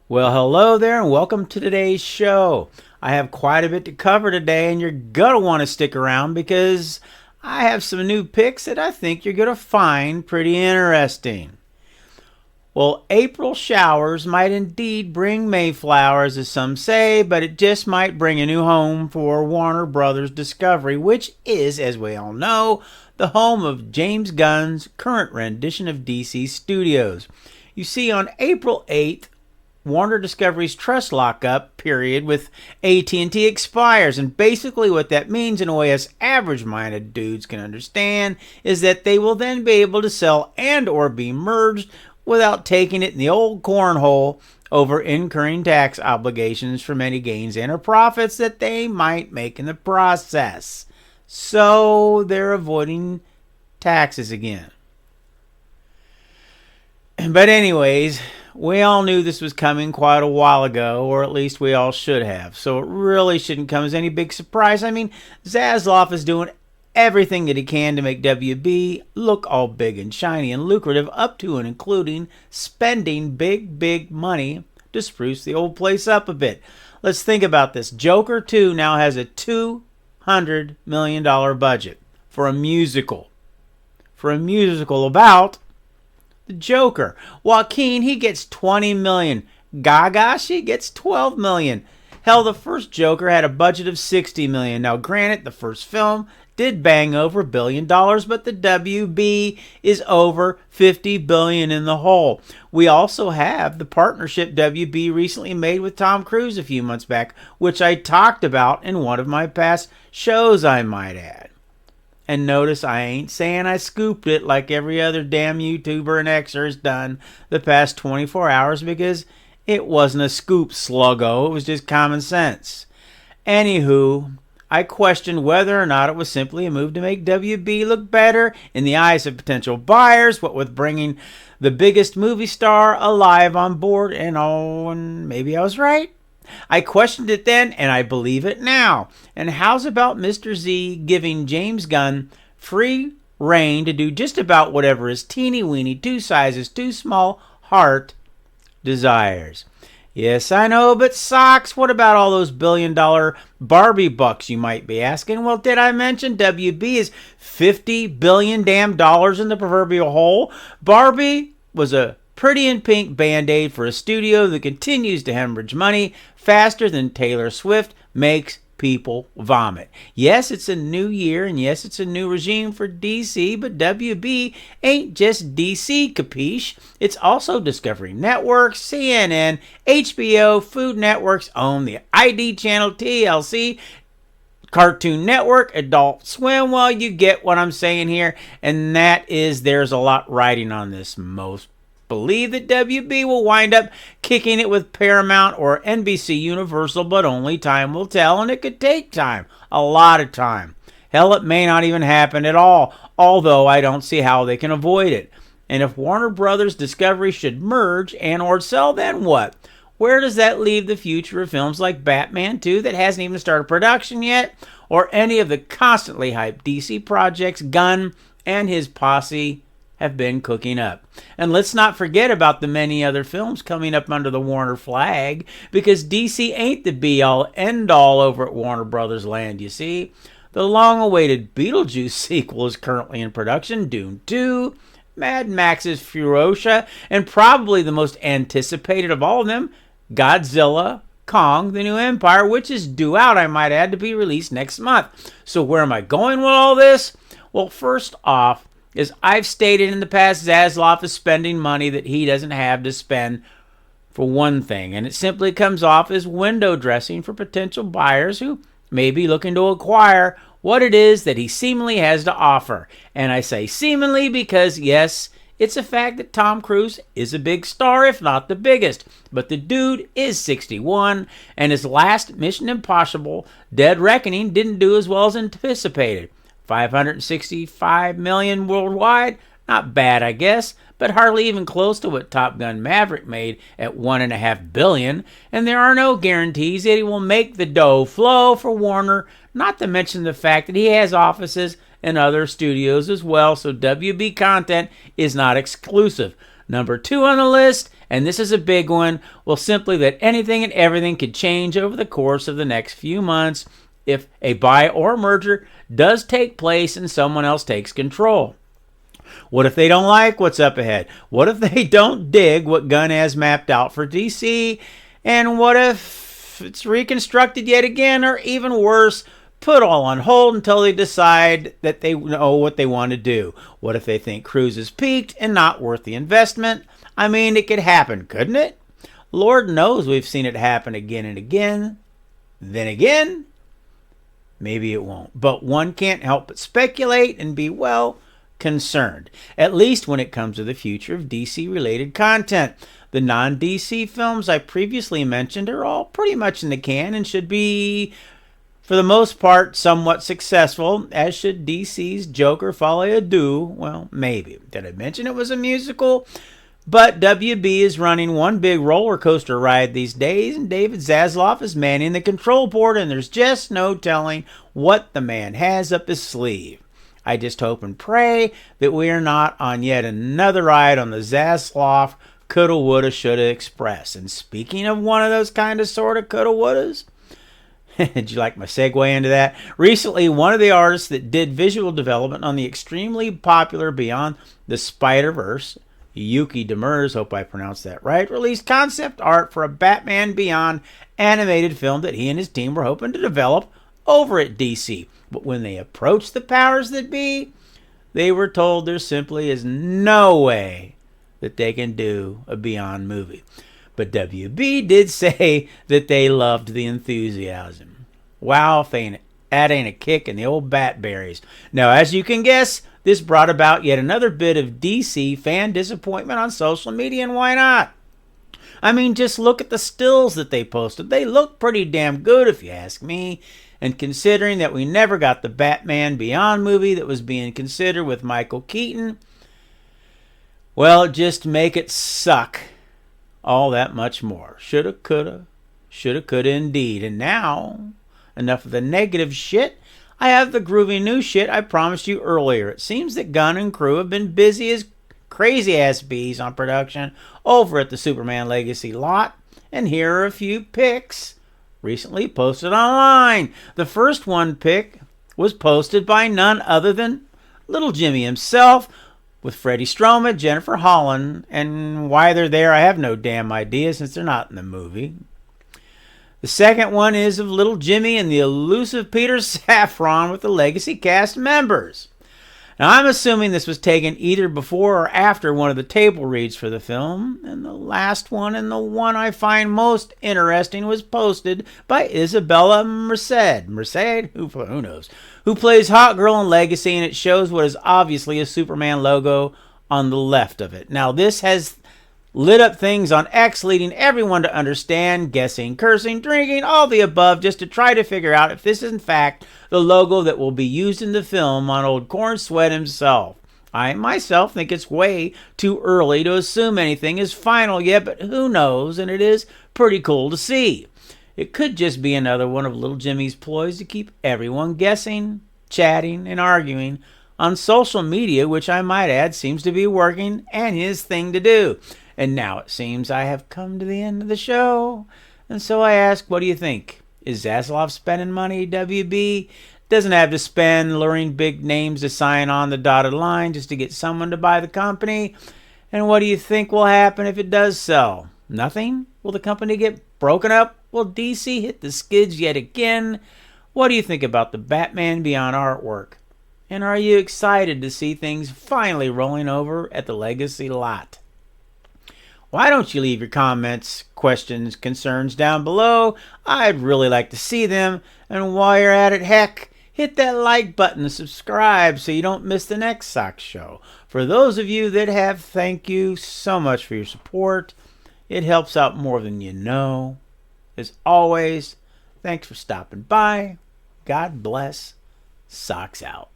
Well, hello there and welcome to today's show. I have quite a bit to cover today and you're going to want to stick around because I have some new picks that I think you're going to find pretty interesting. Well, April showers might indeed bring Mayflowers, as some say, but it just might bring a new home for Warner Brothers Discovery, which is, as we all know, the home of James Gunn's current rendition of DC Studios. You see, on April 8th, Warner Discovery's trust lockup period with AT&T expires, and basically what that means, in a way us average-minded dudes can understand, is that they will then be able to sell and or be merged without taking it in the old cornhole over incurring tax obligations from any gains and or profits that they might make in the process. So they're avoiding taxes again. But anyways, we all knew this was coming quite a while ago, or at least we all should have. So it really shouldn't come as any big surprise. I mean, Zaslav is doing everything that he can to make WB look all big and shiny and lucrative, up to and including spending big money to spruce the old place up a bit. Let's think about this. Joker 2 now has a $200 million budget for a musical. For a musical about the Joker. Joaquin, he gets $20 million. Gaga, she gets $12 million. Hell, the first Joker had a budget of $60 million. Now, granted, the first film did bang over $1 billion, but the WB is over $50 billion in the hole. We also have the partnership WB recently made with Tom Cruise a few months back, which I talked about in one of my past shows, I might add. And notice I ain't saying I scooped it like every other damn YouTuber and Xer has done the past 24 hours, because it wasn't a scoop, sluggo. It was just common sense. Anywho, I questioned whether or not it was simply a move to make WB look better in the eyes of potential buyers, what with bringing the biggest movie star alive on board, and maybe I was right. I questioned it then, and I believe it now. And how's about Mr. Z giving James Gunn free reign to do just about whatever his teeny-weeny, two sizes too small heart desires? Yes, I know, but socks, what about all those billion-dollar Barbie bucks, you might be asking? Well, did I mention WB is $50 billion damn dollars in the proverbial hole? Barbie was a pretty in pink band-aid for a studio that continues to hemorrhage money faster than Taylor Swift makes people vomit. Yes, it's a new year, and yes, it's a new regime for DC, but WB ain't just DC, capiche? It's also Discovery Network, CNN, HBO, Food Networks own the ID channel, TLC, Cartoon Network, Adult Swim. Well, you get what I'm saying here, and that is there's a lot riding on this. Most believe that WB will wind up kicking it with Paramount or NBC Universal, but only time will tell, and it could take time, a lot of time. Hell, it may not even happen at all, although I don't see how they can avoid it. And if Warner Brothers Discovery should merge and or sell, then what? Where does that leave the future of films like Batman 2 that hasn't even started production yet, or any of the constantly hyped DC projects Gunn and his posse have been cooking up? And let's not forget about the many other films coming up under the Warner flag, because DC ain't the be-all, end-all over at Warner Brothers land, you see. The long-awaited Beetlejuice sequel is currently in production, Dune 2, Mad Max's Furiosa, and probably the most anticipated of all of them, Godzilla, Kong, The New Empire, which is due out, I might add, to be released next month. So where am I going with all this? Well, first off, as I've stated in the past, Zaslav is spending money that he doesn't have to spend, for one thing, and it simply comes off as window dressing for potential buyers who may be looking to acquire what it is that he seemingly has to offer. And I say seemingly because, yes, it's a fact that Tom Cruise is a big star, if not the biggest, but the dude is 61, and his last Mission Impossible Dead Reckoning didn't do as well as anticipated. $565 million worldwide, not bad, I guess, but hardly even close to what Top Gun Maverick made at $1.5 billion, and there are no guarantees that he will make the dough flow for Warner, not to mention the fact that he has offices in other studios as well, so WB content is not exclusive. Number 2 on the list, and this is a big one, well, simply that anything and everything could change over the course of the next few months if a buy or merger does take place and someone else takes control. What if they don't like what's up ahead? What if they don't dig what Gunn has mapped out for DC? And what if it's reconstructed yet again, or even worse, put all on hold until they decide that they know what they want to do? What if they think Cruise is peaked and not worth the investment? I mean, it could happen, couldn't it? Lord knows we've seen it happen again and again. Then again, maybe it won't. But one can't help but speculate and be, well, concerned, at least when it comes to the future of DC-related content. The non-DC films I previously mentioned are all pretty much in the can and should be, for the most part, somewhat successful, as should DC's Joker Folie à Deux. Well, maybe. Did I mention it was a musical? But WB is running one big roller coaster ride these days, and David Zaslav is manning the control board, and there's just no telling what the man has up his sleeve. I just hope and pray that we are not on yet another ride on the Zaslav coulda, woulda, shoulda express. And speaking of one of those kind of sort of coulda, wouldas, did you like my segue into that? Recently, one of the artists that did visual development on the extremely popular Beyond the Spider-Verse, Yuki Demers, hope I pronounced that right, released concept art for a Batman Beyond animated film that he and his team were hoping to develop over at DC. But when they approached the powers that be, they were told there simply is no way that they can do a Beyond movie. But WB did say that they loved the enthusiasm. Wow, if that ain't a kick in the old batberries. Now, as you can guess, this brought about yet another bit of DC fan disappointment on social media, and why not? I mean, just look at the stills that they posted. They look pretty damn good, if you ask me. And considering that we never got the Batman Beyond movie that was being considered with Michael Keaton, well, just make it suck all that much more. Shoulda, coulda indeed. And now, enough of the negative shit. I have the groovy new shit I promised you earlier. It seems that Gunn and crew have been busy as crazy-ass bees on production over at the Superman Legacy lot. And here are a few pics recently posted online. The first one pic was posted by none other than Little Jimmy himself, with Freddie Stroma, Jennifer Holland, and why they're there I have no damn idea since they're not in the movie. The second one is of Little Jimmy and the elusive Peter Safran with the Legacy cast members. Now, I'm assuming this was taken either before or after one of the table reads for the film, and the last one, and the one I find most interesting, was posted by Isabella Merced, who knows, who plays Hot Girl in Legacy, and it shows what is obviously a Superman logo on the left of it. Now, this has lit up things on X, leading everyone to understand, guessing, cursing, drinking, all the above, just to try to figure out if this is in fact the logo that will be used in the film on old Corn Sweat himself. I myself think it's way too early to assume anything is final yet, but who knows, and it is pretty cool to see. It could just be another one of Little Jimmy's ploys to keep everyone guessing, chatting, and arguing on social media, which I might add seems to be working and his thing to do. And now it seems I have come to the end of the show. And so I ask, what do you think? Is Zaslav spending money, WB? Doesn't have to spend, luring big names to sign on the dotted line just to get someone to buy the company. And what do you think will happen if it does sell? Nothing? Will the company get broken up? Will DC hit the skids yet again? What do you think about the Batman Beyond artwork? And are you excited to see things finally rolling over at the Legacy lot? Why don't you leave your comments, questions, concerns down below? I'd really like to see them. And while you're at it, heck, hit that like button and subscribe so you don't miss the next Sock Show. For those of you that have, thank you so much for your support. It helps out more than you know. As always, thanks for stopping by. God bless. Socks out.